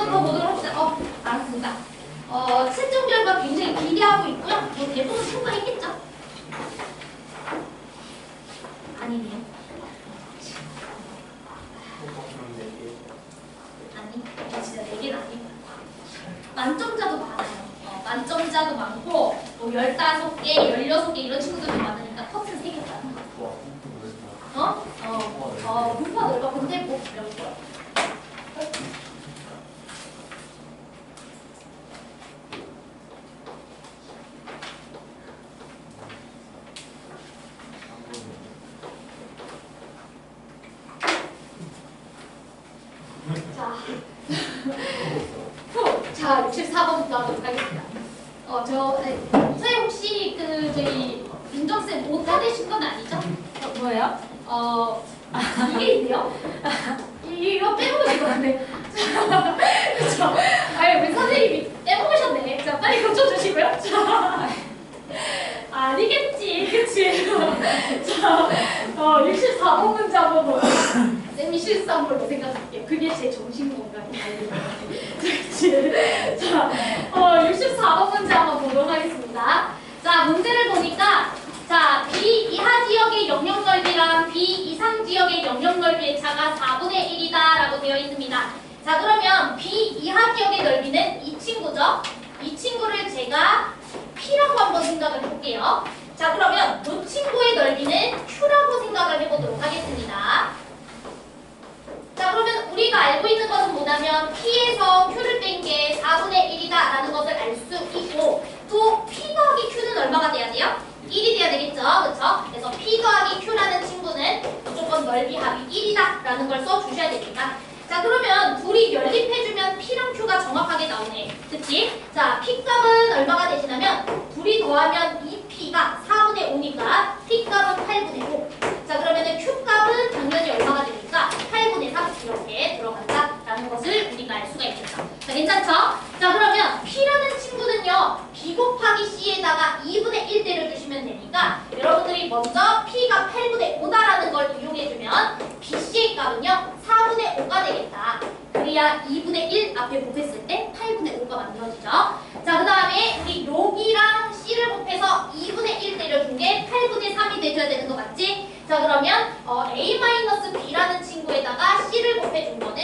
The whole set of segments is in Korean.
번 더 보도록 합시다. 알았습니다. 채점 결과 굉장히 기대하고 있고요. 뭐 대부분 통과했겠죠? 아니네요. 아니, 진짜 4개는 아니고. 만점자도 많아요. 만점자도 많고, 뭐 15개, 16개 이런 친구들도 많으니까 커튼 3개다. 분파 넓어. 근데 뭐 몇 개? 자, 64번부터 하도록 하겠습니다. 선생님 혹시 저희 민정쌤 오타 되신 건 아니죠? 뭐예요? 이게 있네요? 이거 빼먹으신 것 같네. 그쵸? 우리 선생님이 빼먹으셨네. 자, 빨리 고쳐주시고요. 자, 아니겠지. 그치? 자, 64번 문제 한번 보요. 쌤이 실수한 걸로 생각할게요. 그게 제 정신 건강이 그치? 자, 64번 문제 한번 보도록 하겠습니다. 자, 문제를 보니까 자, B 이하 지역의 영역 넓이랑 B 이상 지역의 영역 넓이의 차가 4분의 1이다 라고 되어 있습니다. 자, 그러면 B 이하 지역의 넓이는 이 친구죠? 이 친구를 제가 P라고 한번 생각을 해볼게요. 자, 그러면 이 친구의 넓이는 Q라고 생각을 해보도록 하겠습니다. 자, 그러면 우리가 알고 있는 것은 뭐냐면 P에서 Q를 뺀 게 4분의 1이다 라는 것을 알 수 있고, 또 P 더하기 Q는 얼마가 돼야 돼요? 1이 돼야 되겠죠? 그쵸? 그래서 P 더하기 Q라는 친구는 무조건 넓이 합이 1이다 라는 걸 써주셔야 됩니다. 자, 그러면 둘이 연립해주면 P랑 Q가 정확하게 나오네. 그치? 자, P 값은 얼마가 되시냐면 둘이 더하면 2P가 4분의 5니까 P 값은 8분의 5. 자, 그러면은 Q 값은 당연히 얼마가 되니까 8분의 3 이렇게 들어간다 라는 것을 우리가 알 수가 있겠죠. 자, 괜찮죠? 자, 그러면 P라는 친구는요, B 곱하기 C에다가 2분의 1 때려주시면 되니까 여러분들이 먼저 P가 8분의 5다라는 걸 이용해주면 BC의 값은요 4분의 5가 되겠다. 그래야 2분의 1 앞에 곱했을 때 8분의 5가 만들어지죠. 자, 그 다음에 우리 여기랑 C를 곱해서 2분의 1 때려준 게 8분의 3이 돼줘야 되는 거 맞지? 자, 그러면 A-B라는 친구에다가 C를 곱해준 거는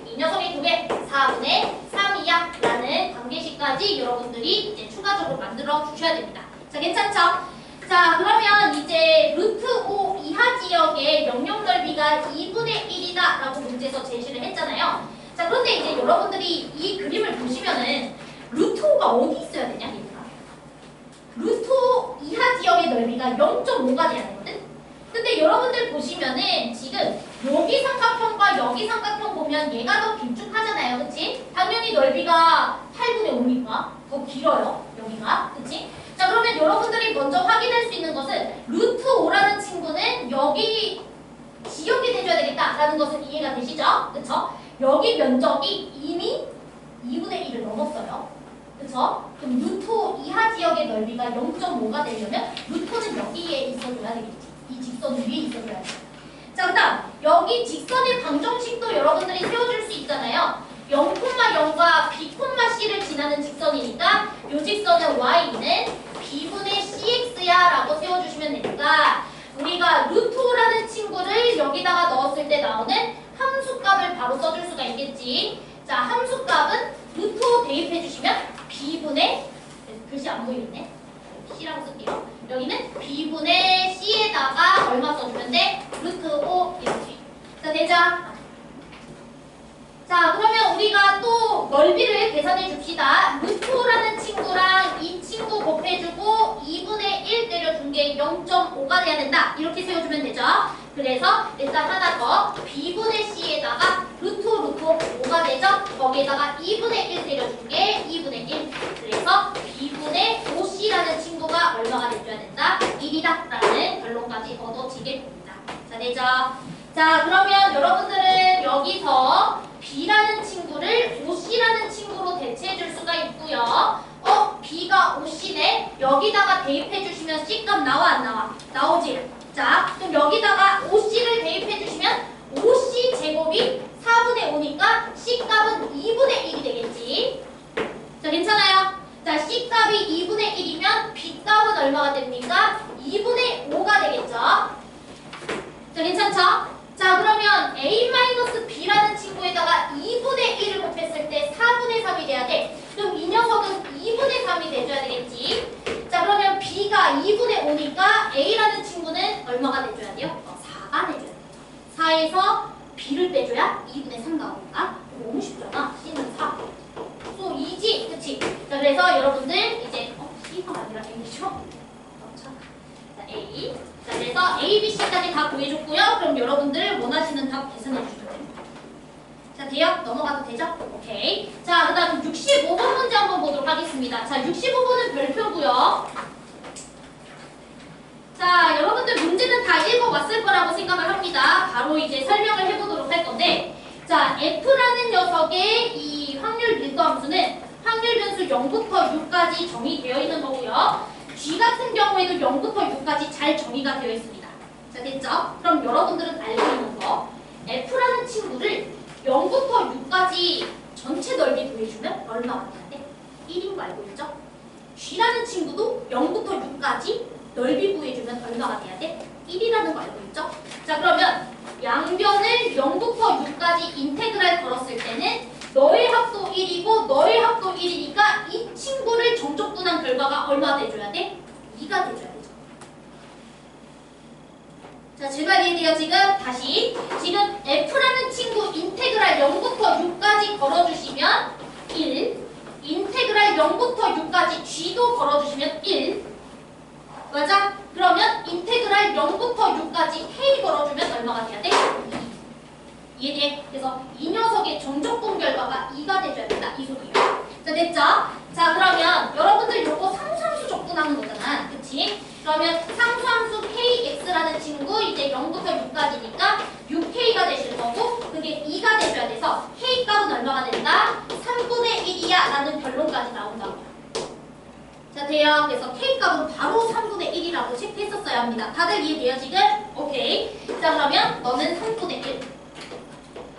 이 녀석의 곱에 4분의 3이야 라는 관계식까지 여러분들이 이제 추가적으로 만들어 주셔야 됩니다. 자, 괜찮죠? 자, 그러면 이제 루트 5 이하 지역의 영역 넓이가 2분의 1이다 라고 문제에서 제시를 했잖아요. 자, 그런데 이제 여러분들이 이 그림을 보시면은 루트 5가 어디 있어야 되냐, 얘들아? 루트 5 이하 지역의 넓이가 0.5가 돼야 되거든? 근데 여러분들 보시면은 지금 여기 삼각형과 여기 삼각형 보면 얘가 더 길쭉하잖아요. 그치? 당연히 넓이가 8분의 5니까 더 길어요. 여기가. 그치? 자, 그러면 여러분들이 먼저 확인할 수 있는 것은 루트 5라는 친구는 여기 지역이 돼줘야 되겠다라는 것은 이해가 되시죠? 그쵸? 여기 면적이 이미 2분의 1을 넘었어요. 그쵸? 그럼 루트 5 이하 지역의 넓이가 0.5가 되려면 루트는 여기에 있어줘야 되겠지. 이 직선 위에 있어줘야 돼. 자, 그 다음 여기 직선의 방정식도 여러분들이 세워줄 수 있잖아요. 0,0과 B,C를 지나는 직선이니까 이 직선은 Y는 B분의 CX야 라고 세워주시면 되니까 우리가 루트 5라는 친구를 여기다가 넣었을 때 나오는 함수값을 바로 써줄 수가 있겠지. 자, 함수값은 루트 5 대입해주시면 B분의, 글씨 안 보이겠네? C라고 쓸게요. 여기는 B분의 C에다가 얼마 써주면 돼? 루트 5 이렇게. 자, 되죠? 자, 그러면 우리가 또 넓이를 계산해 줍시다. 루트 5라는 친구랑 이 친구 곱해주고 2분의 1 때려준 게 0.5가 돼야 된다. 이렇게 세워주면 되죠. 그래서 일단 하나 더 B분의 C에다가 루트 5가 되죠. 거기에다가 2분의 1 때려준 게 2분의 1. 그래서 B분의 5C라는 친구가 얼마가 돼줘야 된다? 1이다. 라는 결론까지 얻어지게 됩니다. 자, 되죠? 자, 그러면 여러분들은 여기서 B라는 친구를 5C라는 친구로 대체해줄 수가 있고요. B가 5C네. 여기다가 대입해주시면 C값 나와 안 나와? 나오지? 자, 그럼 여기다가 5C를 대입해주시면 5C 제곱이 4분의 5니까 C값은 2분의 1이 되겠죠. 괜찮죠? 자, 그러면 a-b라는 친구에다가 2분의 1을 곱했을 때 4분의 3이 돼야 돼. 그럼 이 녀석은 2분의 3이 돼줘야 되겠지. 자, 그러면 b가 2분의 5니까 a라는 친구는 얼마가 돼줘야 돼요? 4가 돼줘야 되죠. 4에서 b를 빼줘야 2분의 3 나오니까 너무 쉽잖아. c는 4. 또 2지, 그치? 자, 그래서 여러분들 이제 c가 아니라 a죠? 자, a. 자, 그래서 a, b, c까지 다 구해줬고요. 그럼 여러분들 원하시는 답 계산해 주시면 됩니다. 자, 돼요? 넘어가도 되죠? 오케이. 자, 그 다음 65번 문제 한번 보도록 하겠습니다. 자, 65번은 별표고요. 자, 여러분들 문제는 다 읽어왔을 거라고 생각을 합니다. 바로 이제 설명을 해보도록 할 건데, 자, F라는 녀석의 이 확률 밀도함수는 확률 변수 0부터 6까지 정의되어 있는 거고요. G 같은 경우에도 0부터 6까지 잘 정의가 되어 있습니다. 자, 됐죠? 그럼 여러분들은 알고 있는 거, F라는 친구를 0부터 6까지 전체 넓이 구해주면 얼마가 돼야 돼? 1인 거 알고 있죠? G라는 친구도 0부터 6까지 넓이 구해주면 얼마가 돼야 돼? 1이라는 거 알고 있죠? 자, 그러면 양변을 0부터 6까지 인테그랄 걸었을 때는 너의 합도 1이고 너의 합도 1이니까 이 친구를 정적분한 결과가 얼마 돼줘야 돼? 2가 돼줘야 되죠. 자, 제발 이해돼요 지금? 다시. 지금 F라는 친구 인테그랄 0부터 6까지 걸어주시면 1. 인테그랄 0부터 6까지 G도 걸어주시면 1. 맞아? 그러면 인테그랄 0부터 6까지 K 걸어주면 얼마가 돼야 돼? 2. 이해돼? 그래서 이 녀석의 정적분 결과가 2가 돼줘야 된다. 이 소리예요. 자, 됐죠? 자, 그러면 여러분들 요거 상수함수 적분하는 거잖아. 그치? 그러면 상수함수 KX라는 친구 이제 0부터 6까지니까 6K가 되실 거고 그게 2가 되셔야 돼서 K 값은 얼마가 된다? 3분의 1이야 라는 결론까지 나온다고요. 자, 돼요. 그래서 K 값은 바로 3분의 1이라고 체크했었어야 합니다. 다들 이해돼요 지금? 오케이. 자, 그러면 너는 3분의 1.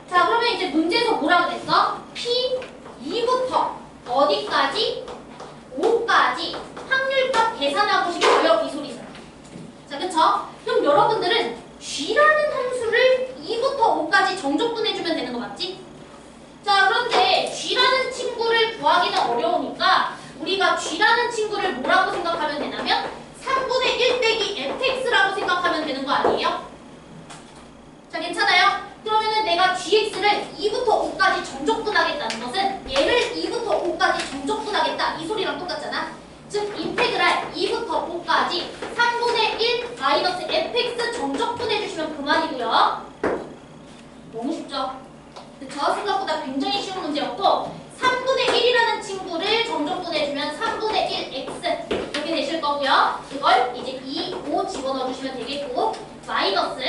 자, 그러면 이제 문제에서 뭐라 그랬어? P2부터 어디까지? 5까지 확률값 계산하고 싶어요. 이 소리잖아. 자, 그쵸? 그럼 여러분들은 G라는 함수를 2부터 5까지 정적분해주면 되는 거 맞지? 자, 그런데 G라는 친구를 구하기는 어려우니까 우리가 G라는 친구를 뭐라고 생각하면 되냐면 3분의 1 빼기 fx라고 생각하면 되는 거 아니에요? 자, 괜찮아요? 그러면은 내가 gx를 2부터 5까지 정적분하겠다는 것은 얘를 2부터 5까지 정적분하겠다 이 소리랑 똑같잖아. 즉 인테그랄 2부터 5까지 3분의 1 마이너스 fx 정적분해주시면 그만이고요. 너무 쉽죠? 그쵸? 생각보다 굉장히 쉬운 문제였고 3분의 1이라는 친구를 정적분해주면 3분의 1 x 이렇게 되실 거고요. 이걸 이제 2, 5 집어넣어주시면 되겠고 마이너스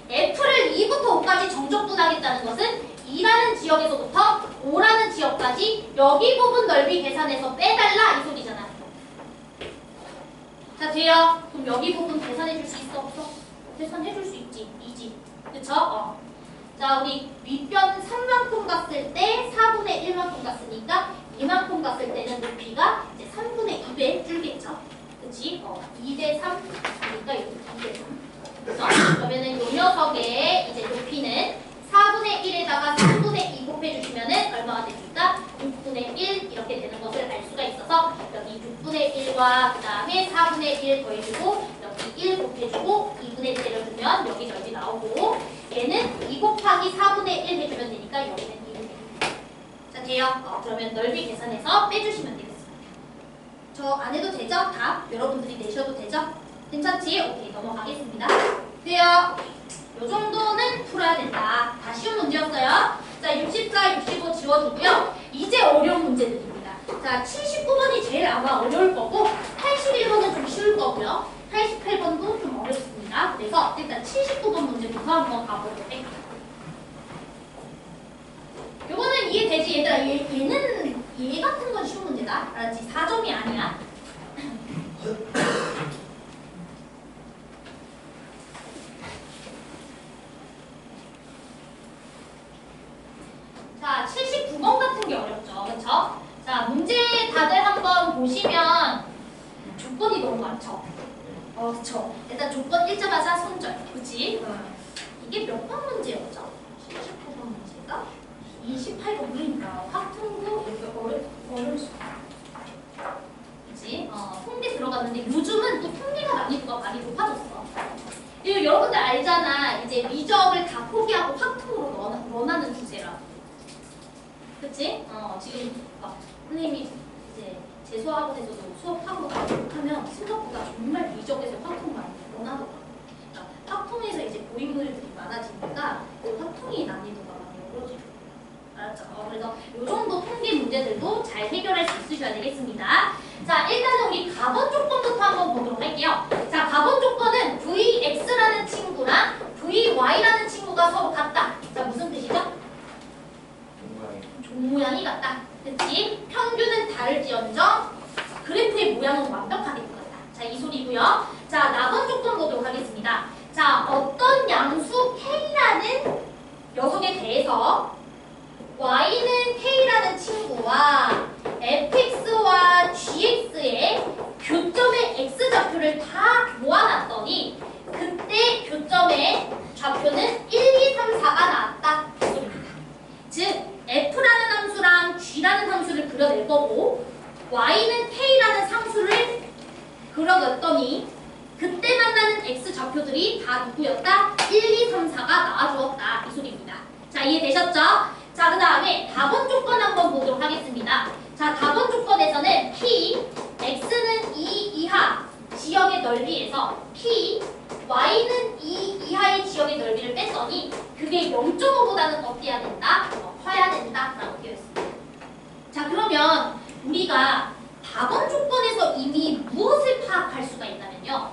F를 2부터 5까지 정적분하겠다는 것은 2라는 지역에서부터 5라는 지역까지 여기 부분 넓이 계산해서 빼달라 이 소리잖아. 자, 돼요? 그럼 여기 부분 계산해줄 수 있어? 없어? 계산해줄 수 있지. 2지. 그쵸? 자, 우리 윗변 3만큼 갔을 때 4분의 1만큼 갔으니까 2만큼 갔을 때는 높이가 이제 3분의 2배 줄겠죠? 그치? 2대 3이니까 여기 2대 3. 그러면은 요 녀석의 이제 높이는 4분의 1에다가 3분의 2 곱해주시면은 얼마가 됩니까? 6분의 1 이렇게 되는 것을 알 수가 있어서 여기 6분의 1과 그 다음에 4분의 1 더해주고 여기 1 곱해주고 2분의 1 때려주면 여기 넓이 나오고 얘는 2 곱하기 4분의 1 해주면 되니까 여기는 2분의 1. 자, 돼요? 그러면 넓이 계산해서 빼주시면 되겠습니다. 저 안 해도 되죠? 답 여러분들이 내셔도 되죠? 괜찮지? 오케이, 넘어가겠습니다. 돼요. 요 정도는 풀어야 된다. 다 쉬운 문제였어요. 자, 64, 65 지워주고요. 이제 어려운 문제들입니다. 자, 79번이 제일 아마 어려울 거고 81번은 좀 쉬울 거고요. 88번도 좀 어렵습니다. 그래서 일단 79번 문제부터 한번 가보도록 할게요. 요거는 이해되지? 얘들아, 얘는 얘 같은 건 쉬운 문제다. 알았지? 4점이 아니야. 자, 79번 같은 게 어렵죠. 그쵸? 자, 문제 다들 한번 보시면 조건이 너무 많죠? 그쵸? 일단 조건 읽자마자 손절. 그치? 이게 몇 번 문제였죠? 78번 문제가? 28번 문제니까 확통도 이렇게 어려울 수 있다. 그치? 통계 들어갔는데 요즘은 또 통계가 난이도가 많이 높아졌어. 그리고 여러분들 알잖아. 이제 미적을 다 포기하고 확통으로 원하는 주제라. 그치? 지금 선생님이 이제 제 수학학원에서도 수업하고 하면 생각보다 정말 미적에서 확통 많이 원하더라고요. 그러니까 확통에서 이제 고인물들이 많아지니까 그 확통이 난이도가 많이 어려워지죠. 알았죠? 그래서 이 정도 통계 문제들도 잘 해결할 수 있으셔야 되겠습니다. 자, 일단은 우리 가번 조건부터 한번 보도록 할게요. 자, 가번 조건은 Vx라는 친구랑 Vy라는 친구가 서로 같다. 자, 무슨 뜻이죠? 종 모양이 같다. 그치? 평균은 다를지언정 그래프의 모양은 완벽하게 똑같다. 자, 이 소리고요. 자, 나번 조건 보도록 하겠습니다. 자, 어떤 양수 K라는 녀석에 대해서 Y는 K라는 친구와 fx와 gx의 교점의 x좌표를 다 모아놨더니 그때 교점의 좌표는 1, 2, 3, 4가 나왔다. 이 소리입니다. 즉 f라는 함수랑 g라는 함수를 그려낼 거고 y는 k라는 상수를 그려냈더니 그때 만나는 x좌표들이 다 누구였다? 1, 2, 3, 4가 나와주었다. 이 소리입니다. 자, 이해되셨죠? 자, 그 다음에 답원 조건 한번 보도록 하겠습니다. 자, 답원 조건에서는 p, x는 2 이하 지역의 넓이에서 p, y는 2 이하의 지역의 넓이를 뺐더니 그게 0.5보다는 어때야 된다? 커야 된다 라고 되어 있습니다. 자, 그러면 우리가 답원 조건에서 이미 무엇을 파악할 수가 있다면요.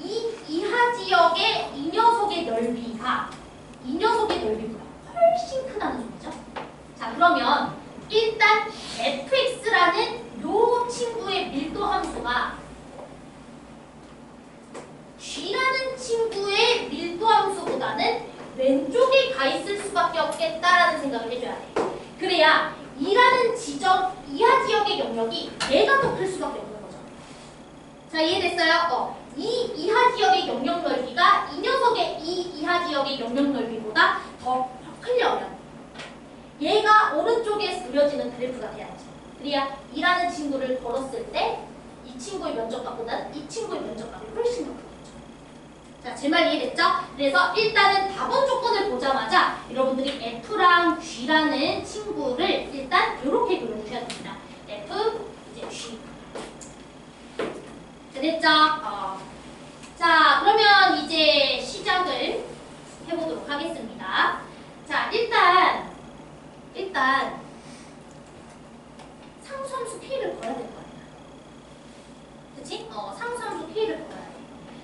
2 이하 지역의 이 녀석의 넓이가 이 녀석의 넓이보다 훨씬 크다는 소리죠. 자, 그러면 일단 fx라는 요 친구의 밀도 함수가 g라는 친구의 밀도 함수보다는 왼쪽에 가 있을 수밖에 없겠다라는 생각을 해줘야 돼. 그래야 2라는 지점 이하 지역의 영역이 얘가 더 클 수밖에 없는 거죠. 자, 이해됐어요? 2 이하 지역의 영역 넓이가 이 녀석의 2 이하 지역의 영역 넓이보다 더 크려면 얘가 오른쪽에 그려지는 그래프가 돼야지. 그래야 2라는 친구를 걸었을 때 이 친구의 면적값보다 이 친구의 면적값이 훨씬 더 크겠죠. 자, 제 말 이해됐죠? 그래서 일단은 답원 조건을 보자마자 여러분들이 F랑 G라는 친구를 일단 이렇게 그려주셔야 됩니다. F, 이제 G. 자, 됐죠? 자, 그러면 이제 시작을 해보도록 하겠습니다. 자, 일단 상수함수 K를 걸어야 될 거 아니야. 그치? 상수함수 K를 걸어야 돼.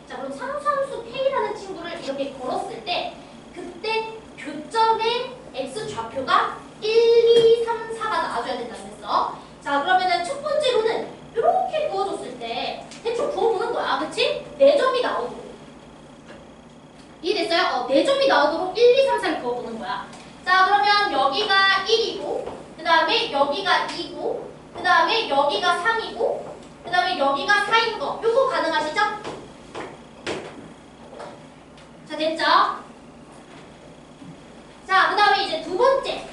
자, 그럼 상수함수 K라는 친구를 이렇게 걸었을 때 그때 교점의 X좌표가 1, 2, 3, 4가 나와줘야 된다고 했어. 자, 그러면은 첫 번째로는 이렇게 그어줬을 때 대충 그어보는 거야. 그치? 4점이 나오도록. 이해됐어요? 4점이 나오도록 1, 2, 3, 4를 그어보는 거야. 자, 그러면 여기가 1이고 그 다음에 여기가 2고 그 다음에 여기가 3이고 그 다음에 여기가 4인 거. 요거 가능하시죠? 자, 됐죠? 자, 그 다음에 이제 두 번째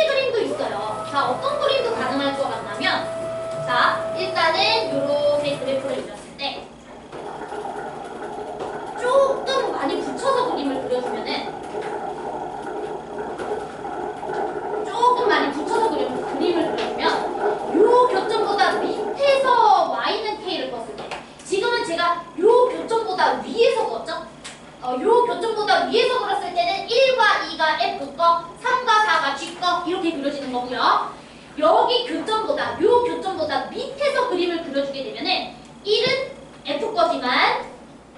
그림도 있어요. 자, 어떤 그림도 가능할 것 같냐면 자, 일단은 요렇게 그래프를 그렸을 때 조금 많이 붙여서 그림을 그려주면은 그림을 그려주면 요 교점보다 밑에서 y는 k를 껐을 때 지금은 제가 요 교점보다 위에서 그었죠? 요 교점보다 위에서 그렸을 때는 1과 2가 f 거, 3과 4가 g 거 이렇게 그려지는 거고요. 여기 교점보다 요 교점보다 밑에서 그림을 그려주게 되면은 1은 f 거지만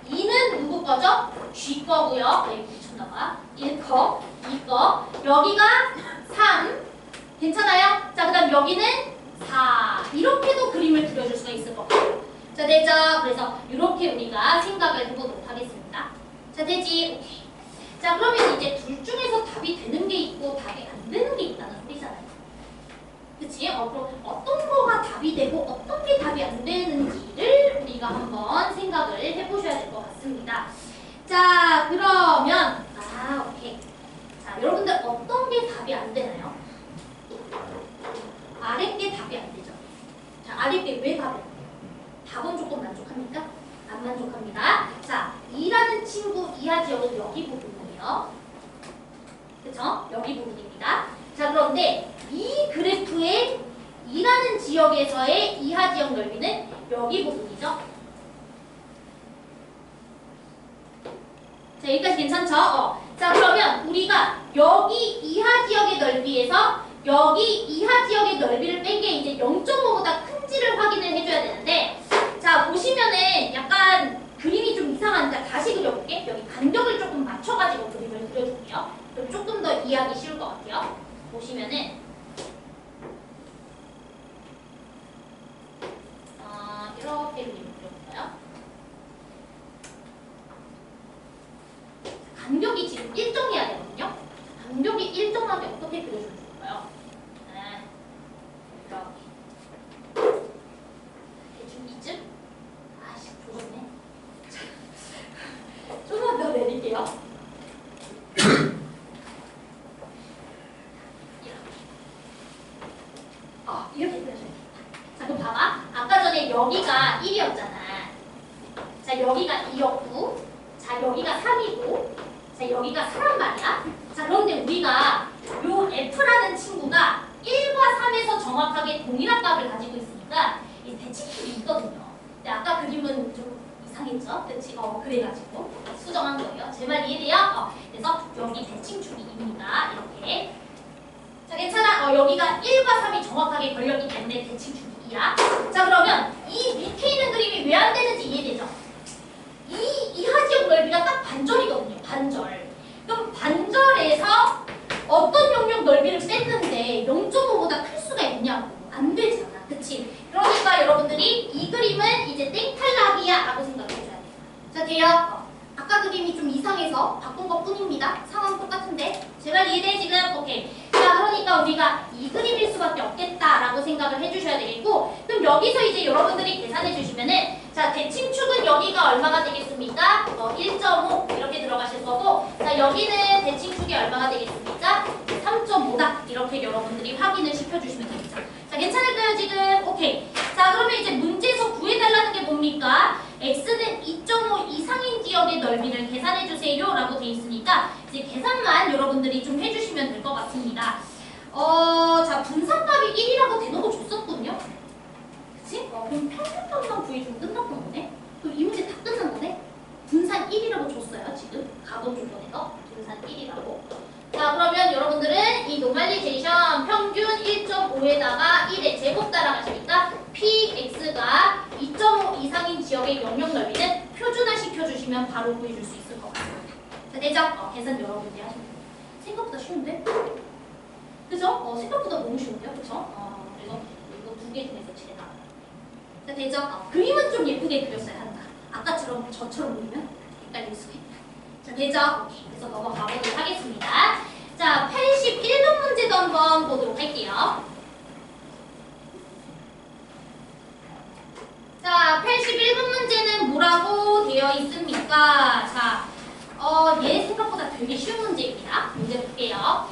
2는 누구 거죠? g 거고요. 여기 붙였나봐. 1거, 2거, 여기가 3 괜찮아요? 자, 그 다음 여기는 4 이렇게도 그림을 그려줄 수가 있을 것 같아요. 자, 되죠? 그래서 이렇게 우리가 생각을 해보도록 하겠습니다. 자, 되지? 오케이. 자, 그러면 이제 둘 중에서 답이 되는 게 있고 답이 안 되는 게 있다는 소리잖아요. 그치? 그럼 어떤 거가 답이 되고 어떤 게 답이 안 되는지를 우리가 한번 생각을 해보셔야 될 것 같습니다. 자, 그러면 답일게. 왜 답이야? 답은 조금 만족합니까? 안 만족합니다. 자, 2라는 친구 이하 지역은 여기 부분이에요. 그쵸? 여기 부분입니다. 자, 그런데 이 그래프의 2라는 지역에서의 이하 지역 넓이는 여기 부분이죠. 자, 여기까지 괜찮죠? 자, 그러면 우리가 여기 이하 지역의 넓이에서 여기 이하 지역의 넓이를 뺀 게 이제 0.5보다 큰지를 확인을 해줘야 되는데, 자, 보시면은 약간 그림이 좀 이상하니까 다시 그려볼게. 여기 간격을 조금 맞춰가지고 그림을 그려줄게요. 그럼 조금 더 이해하기 쉬울 것 같아요. 보시면은 이렇게 그림을 그려볼까요? 간격이 지금 일정해야 되거든요. 간격이 일정하게 어떻게 그려주면 좋을까요? 이렇게. 대충 이쯤? 아씨, 조졌네. 조금만 더 내릴게요. 이렇게 그려줘야 돼. 자, 그럼 봐봐. 아까 전에 여기가 1이었잖아. 자, 여기가 2였고, 자, 여기가 3이고, 자, 여기가 4란 말이야. 자, 그런데 우리가 요 F라는 친구가 1과 3에서 정확하게 동일한 값을 가지고 있으니까 이 대칭축이 있거든요. 근데 아까 그림은 좀 이상했죠? 그치? 그래가지고 수정한 거예요. 제 말 이해돼요? 그래서 여기 대칭축이 입니다. 이렇게. 자, 괜찮아. 여기가 1과 3이 정확하게 걸렸기 때문에 대칭축이 2야. 자, 그러면 이 밑에 있는 그림이 왜 안 되는지 이해되죠? 이 이하지역 넓이가 딱 반절이거든요. 반절. 그럼 반절에서 어떤 영역 넓이를 뺐는데 0.5보다 클 수가 있냐고. 안 되잖아. 그치? 그러니까 여러분들이 이 그림은 이제 땡탈락이야 라고 생각해줘야 돼요. 자, 돼요? 아까 그림이 좀 이상해서 바꾼 것 뿐입니다. 상황 똑같은데. 제발 이해돼 지금? 오케이. 자, 그러니까 우리가 이 그림일 수밖에 없겠다라고 생각을 해주셔야 되겠고, 그럼 여기서 이제 여러분들이 계산해 주시면은, 자, 대칭축은 여기가 얼마가 되겠습니까? 1.5 이렇게 들어가실 거고, 자, 여기는 대칭축이 얼마가 되겠습니까? 3.5다. 이렇게 여러분들이 확인을 시켜주시면 됩니다. 자, 괜찮을까요 지금? 오케이. 자, 그러면 이제 문제에서 구해달라는 게 뭡니까? x는 2.5 이상인 지역의 넓이를 계산해 주세요 라고 돼 있으니까 이제 계산만 여러분들이 좀 해주시면 될 것 같습니다. 자, 분산값이 1이라고 대놓고 줬었거든요. 그치? 그럼 평균값만 구해주면 끝났던 거네? 그럼 이 문제 다 끝난 거네? 분산 1이라고 줬어요 지금. 가본 조건에서 분산 1이라고. 자, 그러면 여러분들은 이 노멀리제이션 평균 1.5에다가 1의 제곱 따라가시니까 px가 2.5 이상인 지역의 영역 넓이는 표준화 시켜주시면 바로 구해줄 수 있을 것 같아요. 자, 되죠? 계산 여러분들이 하시면 돼요. 생각보다 쉬운데? 그죠? 생각보다 너무 쉬운데요? 그쵸? 그래서 이거 두 개 중에서 제일 나아요. 자, 되죠? 그림은 좀 예쁘게 그렸어야 한다. 아까처럼 저처럼 그리면 헷갈릴 수가 있다. 자, 되죠? 오케이. 그래서 넘어가 보도록 하겠습니다. 자, 81번 문제도 한번 보도록 할게요. 자, 81번 문제는 뭐라고 되어 있습니까? 자, 얘 생각보다 되게 쉬운 문제입니다. 문제 볼게요.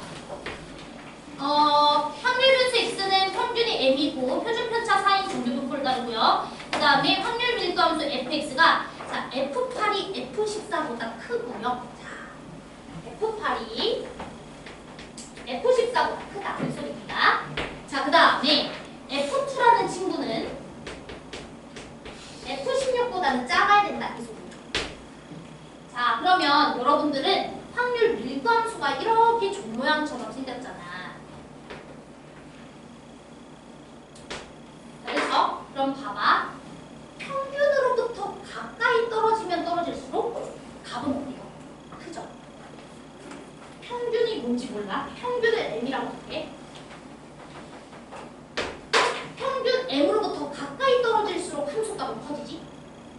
확률 변수 x는 평균이 m이고 표준 편차 4인 정규분 폴더고요. 그 다음에 확률 밀도함수 fx가 자, F8이 F14보다 크고요. 자, F8이 F14보다 크다. 그 소리입니다. 자, 그 다음에 F2라는 친구는 F16보다는 작아야 된다. 이 소리입니다. 자, 그러면 여러분들은 확률 밀도함수가 이렇게 종 모양처럼 생겼잖아. 그래서 그럼 봐봐. 평균으로부터 가까이 떨어지면 떨어질수록 값은 어때요? 크죠? 평균이 뭔지 몰라? 평균을 m이라고 할게. 평균 m으로부터 가까이 떨어질수록 함수값은 커지지?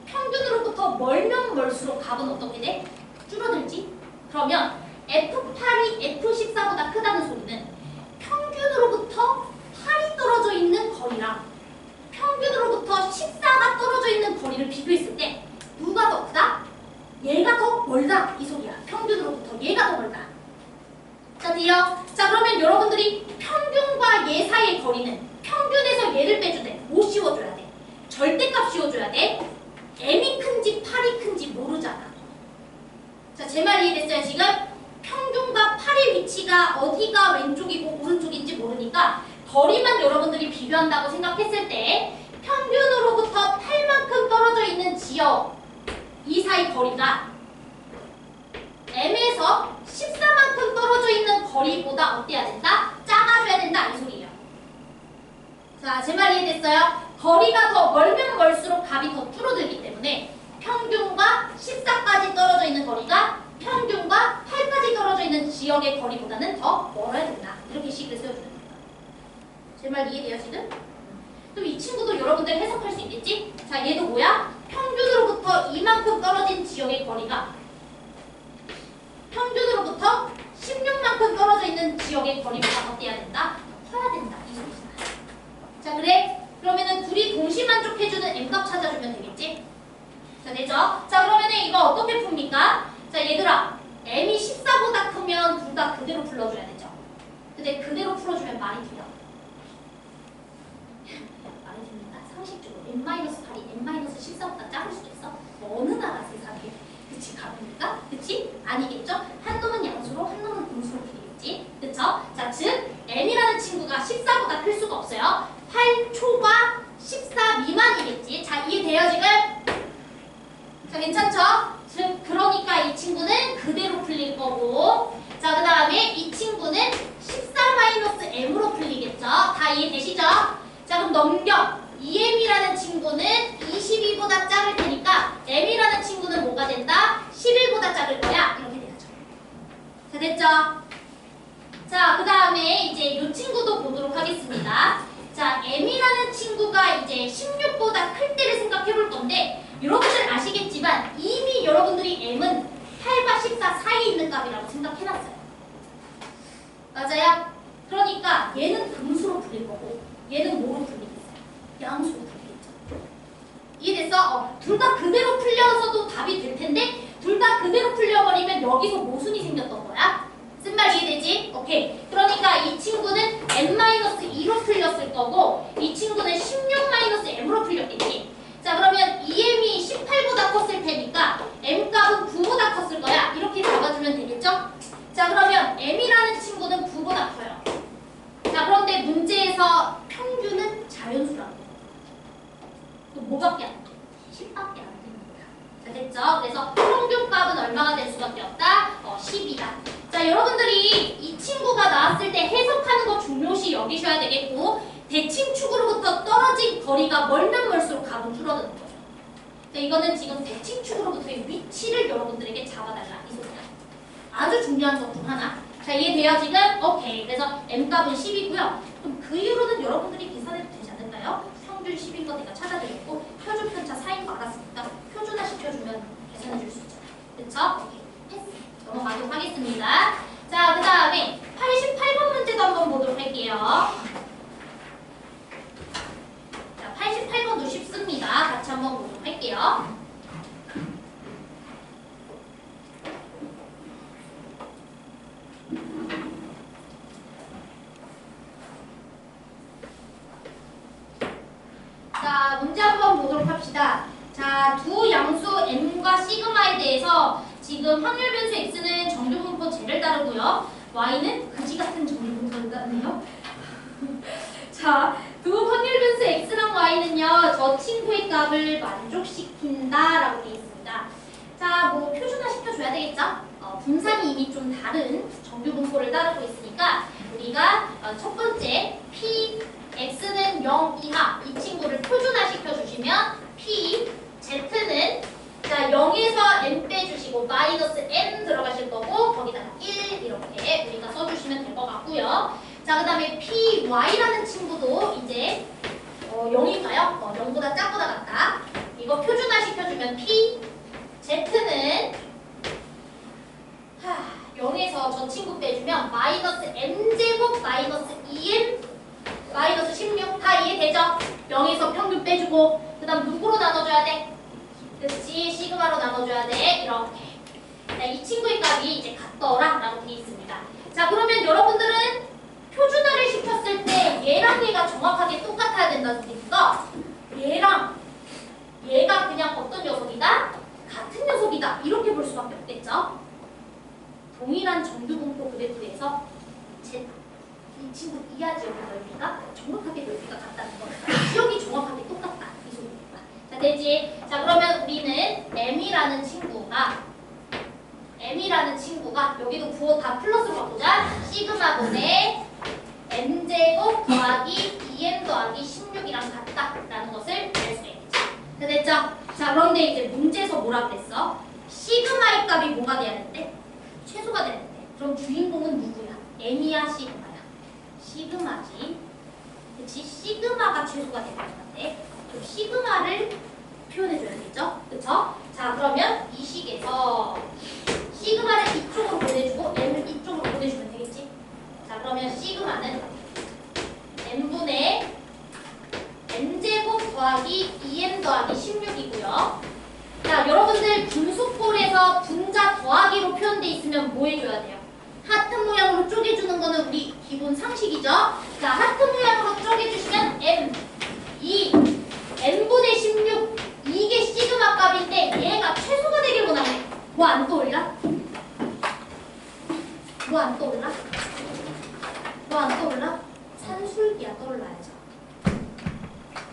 평균으로부터 멀면 멀수록 값은 어떻게 돼? 줄어들지? 그러면 F8이 F14보다 크다는 소리는 평균으로부터 8이 떨어져 있는 거리랑 평균으로부터 14가 떨어져 있는 거리를 비교했을 때 누가 더 크다? 얘가 더 멀다 이 소리야. 평균으로부터 얘가 더 멀다. 자, 돼요? 자, 그러면 여러분들이 평균과 얘 사이의 거리는 평균에서 얘를 빼주되 뭐 씌워줘야 돼? 절대값 씌워줘야 돼. m이 큰지 8이 큰지 모르잖아. 자, 제 말 이해됐어요 지금? 평균과 8의 위치가 어디가 왼쪽이고 오른쪽인지 모르니까 거리만 여러분들이 비교한다고 생각했을 때 평균으로부터 8만큼 떨어져 있는 지역 이 사이 거리가 m에서 14만큼 떨어져 있는 거리보다 어때야 된다? 작아져야 된다 이 소리예요. 자, 제 말 이해됐어요? 거리가 더 멀면 멀수록 값이 더 줄어들기 때문에 평균과 14까지 떨어져 있는 거리가 평균과 8까지 떨어져 있는 지역의 거리보다는 더 멀어야 된다. 이렇게 식을 세워주는 겁니다. 제 말 이해돼요 지금? 그럼 이 친구도 여러분들 해석할 수 있겠지? 자, 얘도 뭐야? 평균으로부터 이만큼 떨어진 지역의 거리가 평균으로부터 16만큼 떨어져 있는 지역의 거리보다 어때야 된다? 커야 된다. 이 소리잖아. 자, 그래? 그러면은 둘이 동시만족해주는 m값 찾아주면 되겠지? 자, 됐죠? 자, 그러면은 이거 어떻게 풉니까? 자, 얘들아, m이 14보다 크면 둘 다 그대로 불러줘야 되죠? 근데 그대로 풀어주면 말이 돼요. 말이 됩니까? 상식적으로 n-8이 n-14보다 작을 수도 있어? 어느 나라 세상에? 그치, 가봅니까? 그치? 아니겠죠? 한 놈은 양수로, 한 놈은 음수로 풀리겠지? 그쵸? 자, 즉, m이라는 친구가 14보다 클 수가 없어요. 8초가 14 미만이겠지? 자, 이해돼요, 지금? 자, 괜찮죠? 즉, 그러니까 이 친구는 그대로 풀릴 거고, 자, 그 다음에 이 친구는 14-m으로 풀리겠죠? 다 이해되시죠? 자, 그럼 넘겨. 2m이라는 친구는 22보다 작을 테니까 m이라는 친구는 뭐가 된다? 11보다 작을 거야. 이렇게 되죠. 자, 됐죠? 자, 그 다음에 이제 이 친구도 보도록 하겠습니다. 자, m이라는 친구가 이제 16보다 클 때를 생각해 볼 건데 여러분들 아시겠지만 이미 여러분들이 m은 8과 14 사이에 있는 값이라고 생각해 놨어요. 맞아요? 그러니까 얘는 음수로 풀릴 거고 얘는 뭐로 풀리겠어요? 양수로 풀리겠죠. 이해됐어? 둘 다 그대로 풀려서도 답이 될 텐데 둘 다 그대로 풀려버리면 여기서 모순이 생겼던 거야. 쓴 말 이해되지? 오케이. 그러니까 이 친구는 n-2로 풀렸을 거고 이 친구는 16-m으로 풀렸겠지. 자, 그러면 2m이 18보다 컸을 테니까 m값은 9보다 컸을 거야. 이렇게 잡아주면 되겠죠? 자, 그러면 m이라는 친구는 9보다 커요. 자, 그런데 문제에서 평균은 자연수라고 해요. 뭐밖에 안 돼? 10밖에 안 되는 거야. 자, 됐죠? 그래서 평균값은 얼마가 될 수밖에 없다? 10이다. 자, 여러분들이 이 친구가 나왔을 때 해석하는 거 중요시 여기셔야 되겠고 대칭축으로부터 떨어진 거리가 멀면 멀수록 값은 줄어드는 거죠. 자, 이거는 지금 대칭축으로부터의 위치를 여러분들에게 잡아달라. 이 소리야. 아주 중요한 것 중 하나. 자, 이해돼요 지금? 오케이. 그래서 m값은 10이고요. 그럼 그 이후로는 여러분들이 계산해도 되지 않을까요? 평균 10인 거 내가 찾아드렸고 표준 편차 4인 거 알았으니까 표준화 시켜주면 계산해 줄 수 있잖아. 그쵸? 오케이. 패스. 넘어가도록 하겠습니다. 자, 그 다음에 88번 문제도 한번 보도록 할게요. 자, 88번도 쉽습니다. 같이 한번 보도록 할게요. 자, 문제 한번 보도록 합시다. 자, 두 양수 m과 시그마에 대해서 지금 확률 변수 x는 정규분포 제를 따르고요. y는 그지 같은 정규분포를 따르네요. 자, 두 확률 변수 x랑 y는요. 저 친구의 값을 만족시킨다라고 되어 있습니다. 자, 뭐 표준화 시켜줘야 되겠죠? 분산이 이미 좀 다른 정규분포를 따르고 있으니까 우리가 첫 번째 p x는 0 이하 이 친구를 표준화 시켜주시면 p z는 자 0에서 n 빼주시고 마이너스 n 들어가실 거고 거기다가 1 이렇게 우리가 써주시면 될 것 같고요. 자, 그 다음에 p y라는 친구도 이제 0인가요? 0보다 작보다 같다. 이거 표준화 시켜주면 p z는 0에서 저 친구 빼주면 마이너스 n제곱 마이너스 2n 마이너스 16 다 이해되죠? 0에서 평균 빼주고 그 다음 누구로 나눠줘야 돼? 그렇지, 시그마로 나눠줘야 돼. 이렇게. 자, 이 친구의 값이 이제 같더라 라고 되어 있습니다. 자, 그러면 여러분들은 표준화를 시켰을 때 얘랑 얘가 정확하게 똑같아야 된다는 얘기가 동일한 정규분포 그래프에서 이 친구 이하 지역의 넓이가 정확하게 넓이가 같다는 거. 지역이 정확하게 똑같다. 이 소리입니다. 자, 되지? 자, 그러면 우리는 M이라는 친구가 여기도 부호 다 플러스로 바꾸자. 시그마분의 M제곱 더하기 2M 더하기 16이랑 같다라는 것을 알 수가 있겠죠. 자, 됐죠? 자, 그런데 이제 문제에서 뭐라 그랬어? 시그마의 값이 뭐가 돼야 되는데? 최소가 되는데. 그럼 주인공은 누구야? M이야, 시그마야? 시그마지. 그치? 시그마가 최소가 되는 건데 그럼 시그마를 표현해줘야겠죠? 그쵸? 자, 그러면 이 식에서 시그마를 이쪽으로 보내주고 M을 이쪽으로 보내주면 되겠지? 자, 그러면 시그마는 M분의 M제곱 더하기 2M 더하기 16이고요. 자, 여러분들 분수꼴에서 분자 더하기로 표현돼 있으면 뭐 해줘야 돼요? 하트 모양으로 쪼개주는 거는 우리 기본 상식이죠? 자, 하트 모양으로 쪼개주시면 M, 2, M분의 16 이게 시그마 값인데 얘가 최소가 되길 원하네. 뭐 안 떠올라? 뭐 안 떠올라? 뭐 안 떠올라? 산술기야 떠올라야죠.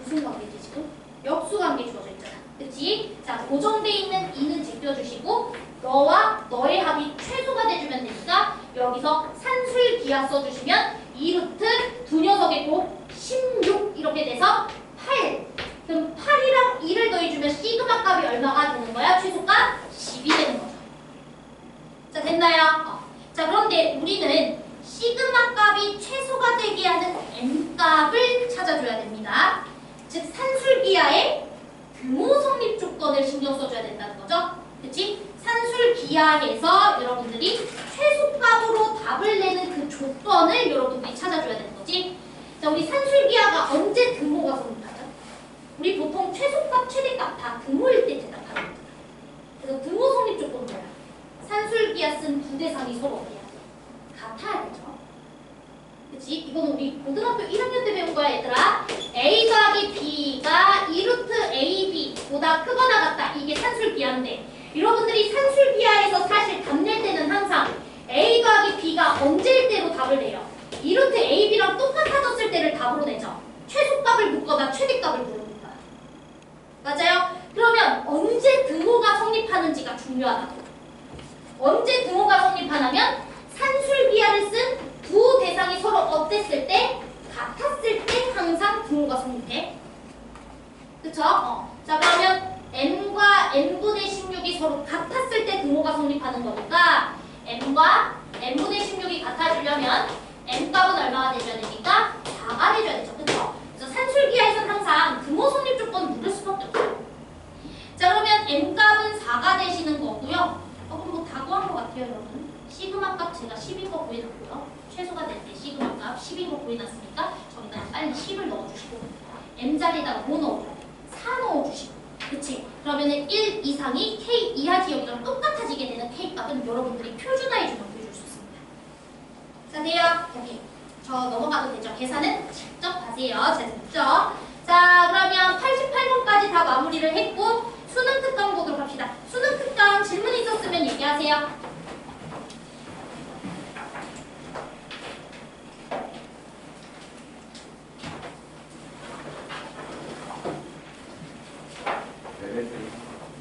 무슨 관계지 지금? 역수관계 주어져 있잖아. 그치? 자, 고정돼 있는 2는 제껴주시고 너와 너의 합이 최소가 돼주면 되니까 여기서 산술기하 써주시면 2루트 두 녀석의 곱 16 이렇게 돼서 8. 그럼 8이랑 2를 더해주면 시그마 값이 얼마가 되는 거야? 최소값 10이 되는 거죠. 자, 됐나요? 자, 그런데 우리는 시그마 값이 최소가 되게 하는 M 값을 찾아줘야 됩니다. 즉 산술기하의 규모 성립 조건을 신경 써줘야 된다는 거죠. 그치? 산술기하에서 여러분들이 최소값으로 답을 내는 그 조건을 여러분들이 찾아줘야 되는 거지. 자, 우리 산술기하가 언제 등호가 성립하죠? 우리 보통 최소값, 최대값 다 등호일 때 대답하는 거잖아. 그래서 등호 성립 조건은 뭐야? 산술기하 쓴 두 대상이 서로 어디야? 같아야 되죠. 그치? 이건 우리 고등학교 1학년 때 배운 거야, 얘들아. A 더하기 B가 2루트 AB보다 크거나 같다. 이게 산술기하인데 여러분들이 산술기하에서 사실 답 낼 때는 항상 A 더하기 B가 언제일 때로 답을 내요? 2루트 AB랑 똑같아졌을 때를 답으로 내죠. 최소값을 묻거나 최대값을 물어봅니다. 맞아요? 그러면 언제 등호가 성립하는지가 중요하다고. 언제 등호가 성립하냐면 산술기하를 쓴 두 대상이 서로 어땠을 때? 같았을 때 항상 등호가 성립해. 그쵸? 자, 그러면 M과 N분의 16이 서로 같았을 때 등호가 성립하는 거니까 M과 N분의 16이 같아지려면 M값은 얼마가 돼줘야 되니까? 4가 돼줘야 되죠. 그쵸? 그래서 산술기하에서는 항상 등호 성립 조건 물을 수밖에 없어요. 자, 그러면 M값은 4가 되시는 거고요. 그럼 뭐 다 구한 것 같아요, 여러분. 시그마 값 제가 10인 거 구해놨고요. 최소가 될 때 시그마 값 10인 거 구해놨으니까 저기다 빨리 10을 넣어주시고 M 자리에다가 뭐 넣어줘요? 4 넣어주시고. 그치? 그러면은 1 이상이 K 이하 지역이랑 똑같아지게 되는 K 값은 여러분들이 표준화해주면 보여줄 수 있습니다. 자, 돼요? 여기 저 넘어가도 되죠? 계산은 직접 하세요. 자, 됐죠? 자, 그러면 88번까지 다 마무리를 했고 수능 특강 보도록 합시다. 수능 특강 질문 있었으면 얘기하세요.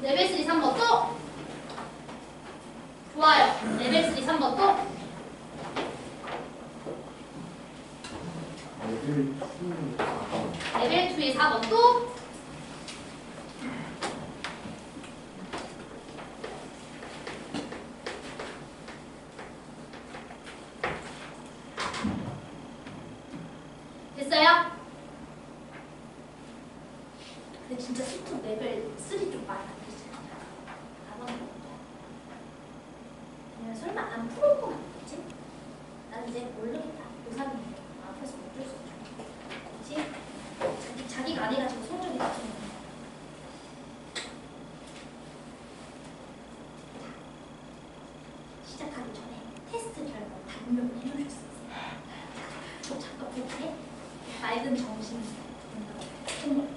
레벨 3 3번 또? 좋아요. 레벨 3 3번 또? 레벨 2의 4번 또? 됐어요? 근데 진짜 수특 레벨 3 좀 많이 안 됐어요. 안 하는 거 그냥 설마 안 풀을 건 아니겠지? 난 이제 모르겠다. 고3인데 앞에서 어쩔 수 없죠. 그치? 자기가 안 해가지고 성적이 낮추는 거야. 시작하기 전에 테스트 결과 단명을 해놓으셨어요. 잠깐 볼게. 맑은 정신 선물.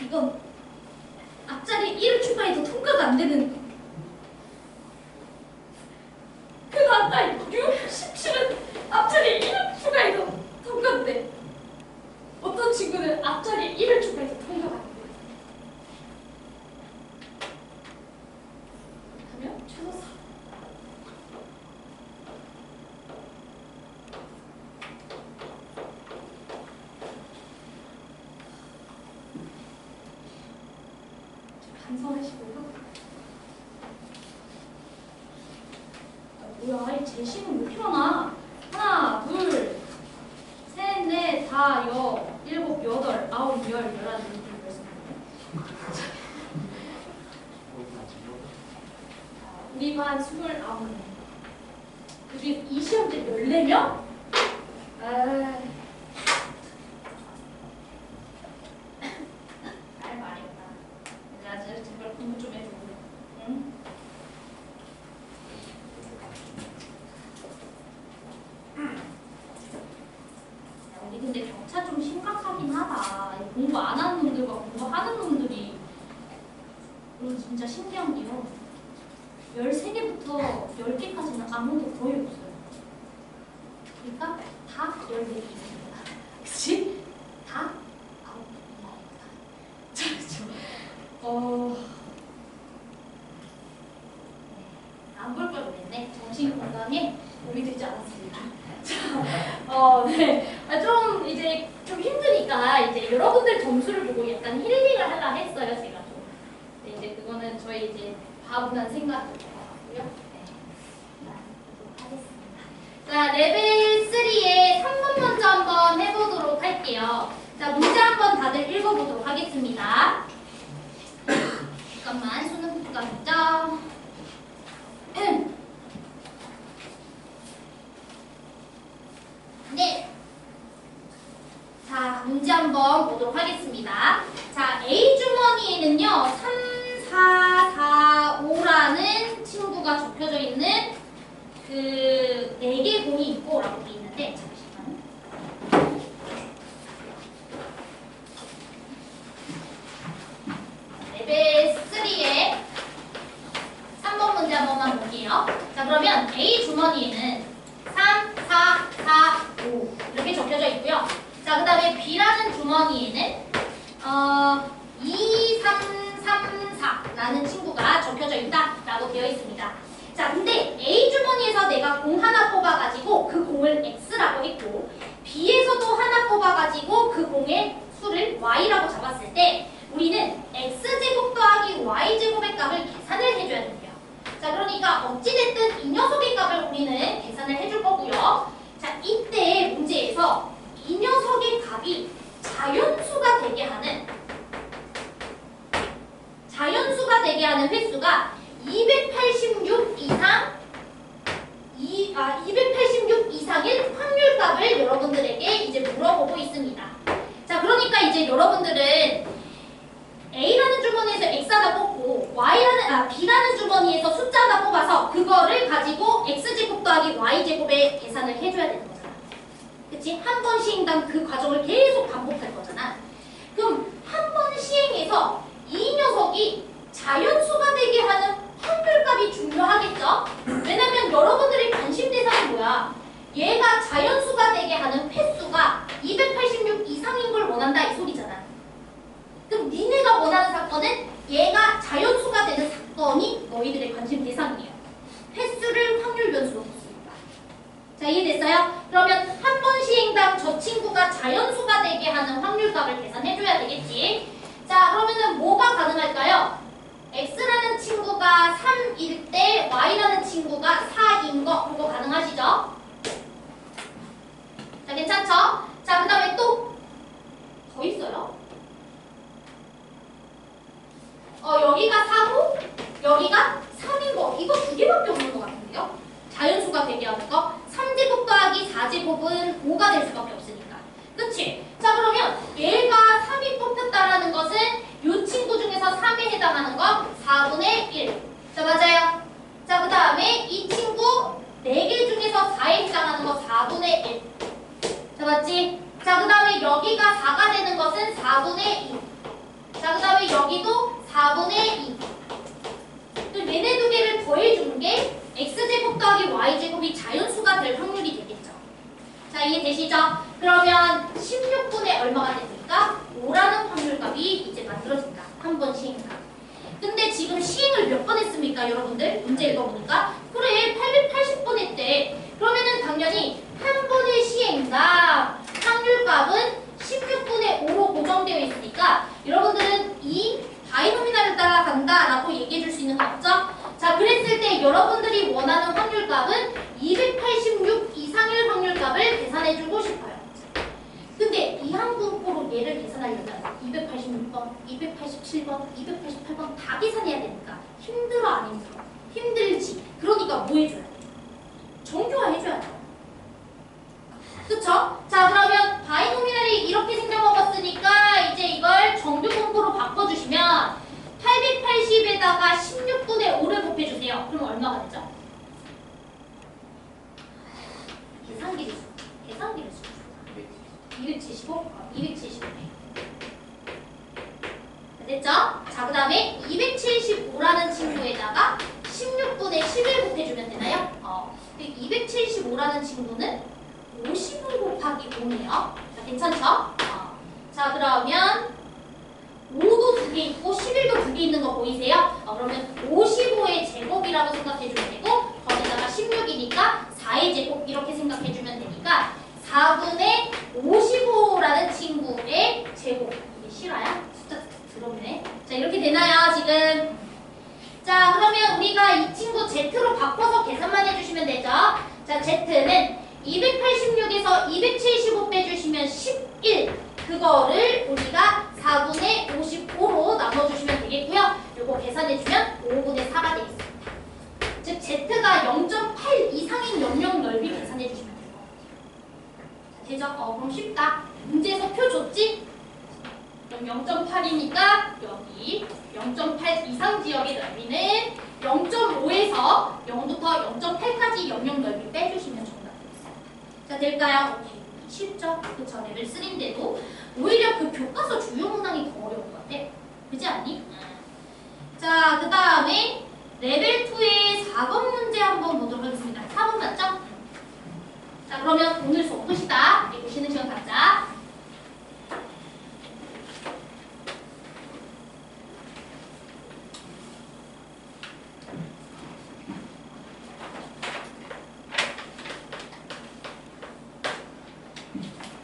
이건 앞자리 1을 추가해도 통과가 안 되는. 그 다음 날 6, 17은 앞자리 1을 추가해도 통과인데 어떤 친구는 앞자리 1을 추가해도 통과가 안 돼요. 그러면 최소 4. 반성하시고요. 뭐야, 이 제시는 왜 이렇게 많아? 하나, 둘, 셋, 넷, 다, 여, 일곱, 여덟, 아홉, 열, 열한, 열두, 우리 반 29명. 그중에 이 시험때 14명? 알 말이구나. 얘들아, 제발 공부 좀 해줘. 응? 우리 근데 격차 좀 심각하긴 하다. 공부 안 하는 놈들과 공부하는 놈들이. 그리고 진짜 신기한 게요. 13개부터 10개까지는 아무도 거의 없어요. 그러니까 다 14개 이상입니다. 그치? 다 9개 이상입니다. 그렇죠. 안 볼 걸 그랬네. 정신 건강에 도움이 되지 않았습니다. 네. 좀 이제 좀 힘드니까 이제 여러분들 점수를 보고 약간 힐링을 하려 했어요, 제가 좀. 네, 이제 그거는 저희 이제 바보난 생각인 것 같고요. 네. 하겠습니다. 자, 레벨 3의 3번 먼저 한번 해보도록 할게요. 자, 문제 한번 다들 읽어보도록 하겠습니다. 잠깐만, 손은 후가 있죠? 네. 자, 문제 한번 보도록 하겠습니다. 자, A 주머니에는요, 3, 4, 4, 5라는 친구가 적혀져 있는 그 4개 공이 있고 라고 돼 있는데, 잠시만. 레벨 3의 3번 문제 한 번만 볼게요. 자, 그러면 A 주머니에는 3, 4, 4, 5 이렇게 적혀져 있고요. 자, 그 다음에 B라는 주머니에는 2, 3, 3, 4라는 친구가 적혀져 있다라고 되어 있습니다. 자, 근데 A 주머니에서 내가 공 하나 뽑아가지고 그 공을 X라고 했고 B에서도 하나 뽑아가지고 그 공의 수를 Y라고 잡았을 때 우리는 X제곱 더하기 Y제곱의 값을 계산을 해줘야 됩니다. 자, 그러니까 어찌됐든 이 녀석의 값을 우리는 계산을 해줄 거고요. 자, 이때 문제에서 이 녀석의 값이 자연수가 되게 하는 횟수가 286 이상인 확률값을 여러분들에게 이제 물어보고 있습니다. 자, 그러니까 이제 여러분들은 A라는 주머니에서 X 하나 뽑고 B라는 주머니에서 숫자 하나 뽑아서 그거를 가지고 X제곱 더하기 Y제곱의 계산을 해줘야 되는 거잖아. 그치? 한 번 시행당 그 과정을 계속 반복할 거잖아. 그럼 한 번 시행해서 이 녀석이 자연수가 되게 하는 확률값이 중요하겠죠? 왜냐면 여러분들의 관심 대상이 뭐야? 얘가 자연수가 되게 하는 횟수가 286 이상인 걸 원한다 이 소리잖아. 그럼 니네가 원하는 사건은 얘가 자연수가 되는 사건이 너희들의 관심 대상이에요. 횟수를 확률 변수로 뒀으니까. 자, 이해됐어요? 그러면 한 번 시행당 저 친구가 자연수가 되게 하는 확률값을 계산해줘야 되겠지. 자, 그러면은 뭐가 가능할까요? X라는 친구가 3일 때 Y라는 친구가 4인 거 그거 가능하시죠? 자, 괜찮죠? 자, 그 다음에 또 더 있어요. 여기가 4고 여기가 3인 거 이거 두 개밖에 없는 것 같은데요? 자연수가 되게 하는 거 3제곱 더하기 4제곱은 5가 될 수밖에 없으니까. 그치? 자, 그러면 얘가 3이 뽑혔다라는 것은 이 친구 중에서 3에 해당하는 거 4분의 1. 자, 맞아요. 자, 그 다음에 이 친구 4개 중에서 4에 해당하는 거 4분의 1. 자, 맞지? 자, 그 다음에 여기가 4가 되는 것은 4분의 2. 자, 자, 그 다음에 여기도 4분의 2. 또 얘네 두 개를 더해주는 게 x제곱 더하기 y제곱이 자연수가 될 확률이 되겠죠. 자, 이해되시죠? 그러면 16분의 얼마가 됩니까? 5라는 확률값이 이제 만들어진다. 한 번 시행하면. 근데 지금 시행을 몇 번 했습니까, 여러분들? 문제 읽어보니까. 그래, 880번 했대. 그러면은 당연히 한 번의 시행당 확률값은 16분의 5로 고정되어 있으니까 여러분들은 이 바이노미널을 따라간다라고 얘기해 줄 수 있는 거 없죠? 자, 그랬을 때 여러분들이 원하는 확률값은 286 이상일 확률값을 계산해 주고 싶어요. 근데 이항분포로 얘를 계산하려면 286번, 287번, 288번 다 계산해야 되니까 힘들어 안 힘들어? 힘들지. 그러니까 뭐 해줘야 돼? 정교화 해줘야죠. 그쵸? 자, 그러면 바이노미널이 이렇게 생겨먹었으니까 이제 이걸 정규분포로 바꿔주시면 880에다가 16분의 5를 곱해주세요. 그럼 얼마가 되죠? 계산기를 써. 275? 275네. 됐죠? 자, 그 다음에 275라는 친구에다가 16분의 10을 곱해주면 되나요? 275라는 친구는 50을 곱하기 5네요. 자, 괜찮죠? 자, 그러면 5도 2개 있고 11도 2개 있는 거 보이세요? 그러면 55의 제곱이라고 생각해주면 되고 거기다가 16이니까 4의 제곱 이렇게 생각해주면 되니까 4분의 55라는 친구의 제곱. 이게 실화야? 숫자 더럽네. 자, 이렇게 되나요, 지금? 자, 그러면 우리가 이 친구 Z로 바꿔서 계산만 해주시면 되죠? 자, Z는 286에서 275 빼주시면 11. 그거를 우리가 4분의 55로 나눠주시면 되겠고요. 요거 계산해주면 5분의 4가 되겠습니다. 즉, Z가 0.8 이상인 영역 넓이 계산해주시면 돼요. 되죠? 그럼 쉽다. 문제에서 표 줬지? 그럼 0.8이니까 여기 0.8 이상 지역의 넓이는 0.5에서 0부터 0.8까지 영역 넓이 빼주시면 정답 되겠습니다. 자, 될까요? 오케이. 쉽죠? 그쵸? 레벨 3인데도 오히려 그 교과서 주요 문항이 더 어려운 것 같아. 그렇지 않니? 자, 그 다음에 레벨 2의 4번 문제 한번 보도록 하겠습니다. 4번 맞죠? 자, 그러면 오늘 수업 끝이다. 이제 쉬는 시간 갖자.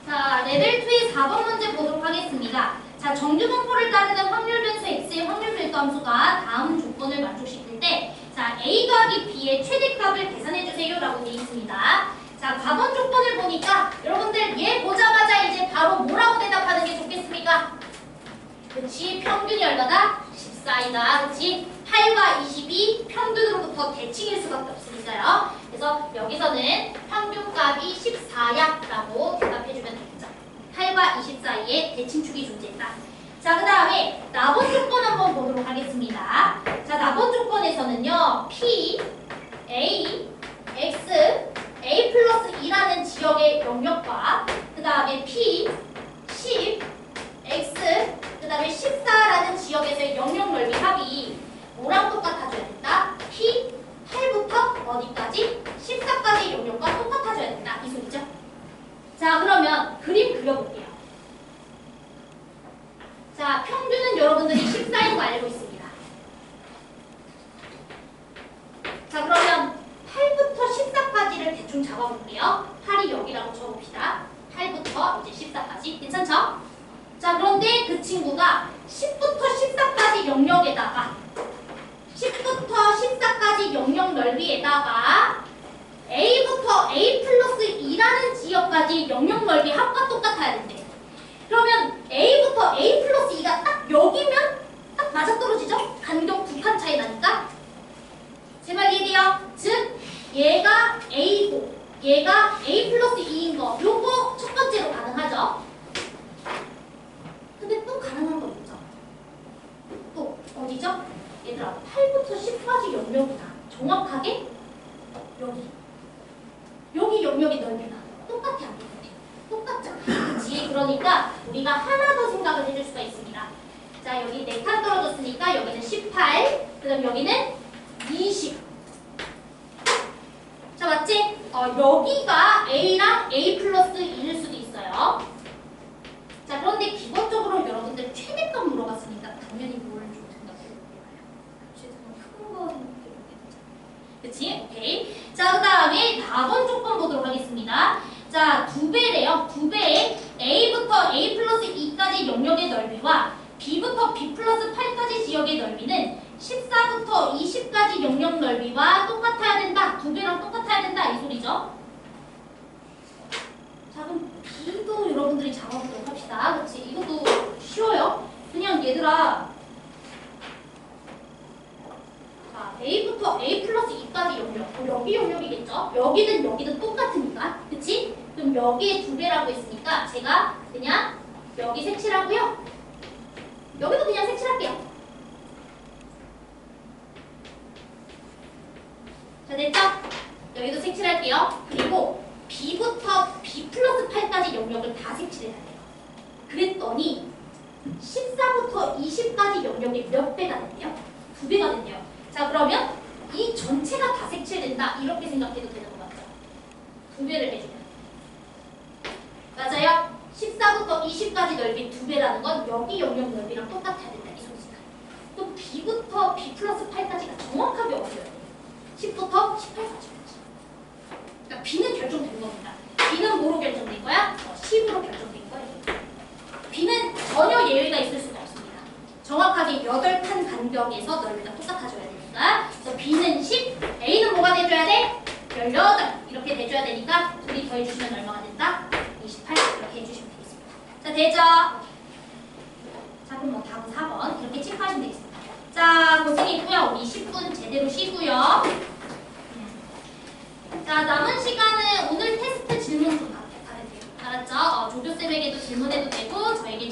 자, 레벨 2의 4번 문제 보도록 하겠습니다. 자, 정규분포를 따르는 확률 변수 x의 확률 별도 함수가 다음 조건을 만족시킬 때, 자, a 더하기 b의 최대값을 계산해주세요 라고 되어 있습니다. 자, 과번 조건을 보니까 여러분들 얘 보자마자 이제 바로 뭐라고 대답하는 게 좋겠습니까? 그치, 평균이 얼마다? 14이다. 그치? 8과 20이 평균으로부터 대칭일 수밖에 없으니까요. 그래서 여기서는 평균값이 14야 라고 대답해주면 되겠죠. 8과 20 사이에 대칭축이 존재했다. 자, 그 다음에 나번 조건 한번 보도록 하겠습니다. 자, 나번 조건에서는요, P, A, X, A 플러스 2라는 지역의 영역과 그 다음에 P, 10, X, 그 다음에 14라는 지역에서의 영역 넓이 합이 뭐랑 똑같아져야 된다? P, 8부터 어디까지? 14까지 영역과 똑같아져야 된다. 이 소리죠? 자, 그러면 그림 그려볼게요. 자, 평균은 여러분들이 14인 거 알고 있습니다. 자, 그러면 8부터 14까지를 대충 잡아볼게요. 8이 여기라고 적어봅시다. 8부터 이제 14까지. 괜찮죠? 자, 그런데 그 친구가 10부터 14까지 영역에다가 10부터 14까지 영역 넓이에다가 A부터 A 플러스 2라는 지역까지 영역 넓이 합과 똑같아야 된대. 그러면 A부터 A 플러스 2가 딱 여기면 딱 맞아떨어지죠? 간격 2칸 차이 나니까. 제 말 이해돼요? 즉 얘가 A고 얘가 A 플러스 2인 거 요거 첫 번째로 가능하죠? 근데 또 가능한 거 있죠? 또 어디죠? 얘들아 8부터 10까지 영역이다. 정확하게 여기 영역의 넓이가 똑같아 안 똑같아? 똑같잖아. 그치? 그러니까 우리가 하나 더 생각을 해줄 수가 있습니다. 자, 여기 4칸 떨어졌으니까 여기는 18. 그 다음 여기는 20. 자, 맞지? 여기가 A랑 A 플러스 1일 수도 있어요. 자, 그런데 기본적으로 여러분들 최대값 물어봤으니까 당연히 뭘 좀 생각해볼게요. 큰거 생각해볼게요. 그치? 오케이. 자, 그 다음에 4번 조건 보도록 하겠습니다. 자, 2배래요. 2배에 A부터 A 플러스 2까지 영역의 넓이와 B부터 B 플러스 8까지 지역의 넓이는 14부터 20까지 영역 넓이와 똑같아야 된다. 2배랑 똑같아야 된다. 이 소리죠. 자, 그럼 B도 여러분들이 잡아보도록 합시다. 그렇지? 이것도 쉬워요. 그냥 얘들아, 자, A부터 A 플러스 2까지 영역. 여기 영역이겠죠? 여기든 똑같으니까. 그치? 그럼 여기에 2배라고 했으니까 제가 그냥 여기 색칠하고요. 여기도 그냥 색칠할게요. 자, 됐죠? 여기도 색칠할게요. 그리고 B부터 B 플러스 8까지 영역을 다 색칠해야 돼요. 그랬더니 14부터 20까지 영역이 몇 배가 됐대요? 2배가 됐대요. 자, 그러면 이 전체가 다 색칠된다. 이렇게 생각해도 되는 것 같죠? 2배를 해주면. 맞아요? 14부터 20까지 넓이 2배라는 건 여기 영역 넓이랑 똑같아야 된다. 이 소리잖아. 또 B부터 B 플러스 8까지가 정확하게 어디예요? 10부터 18까지. 그러니까 B는 결정된 겁니다. B는 뭐로 결정된 거야? 10으로 결정된 거예요. B는 전혀 예외가 있을 수가 없습니다. 정확하게 8칸 간격에서 넓이가 똑같아져야 되니까. 그래서 B는 10, A는 뭐가 돼줘야 돼? 18. 이렇게 돼줘야 되니까 둘이 더해주시면 얼마가 된다? 28. 이렇게 해주시면 되겠습니다. 자, 되죠? 자, 그럼 뭐 다음 4번 이렇게 체크하시면 되겠습니다. 자, 고생했고요. 우리 10분 제대로 쉬고요. 자, 남은 시간은 오늘 테스트 질문 좀 받으세요. 알았죠? 조교쌤에게도 질문해도 되고 저에게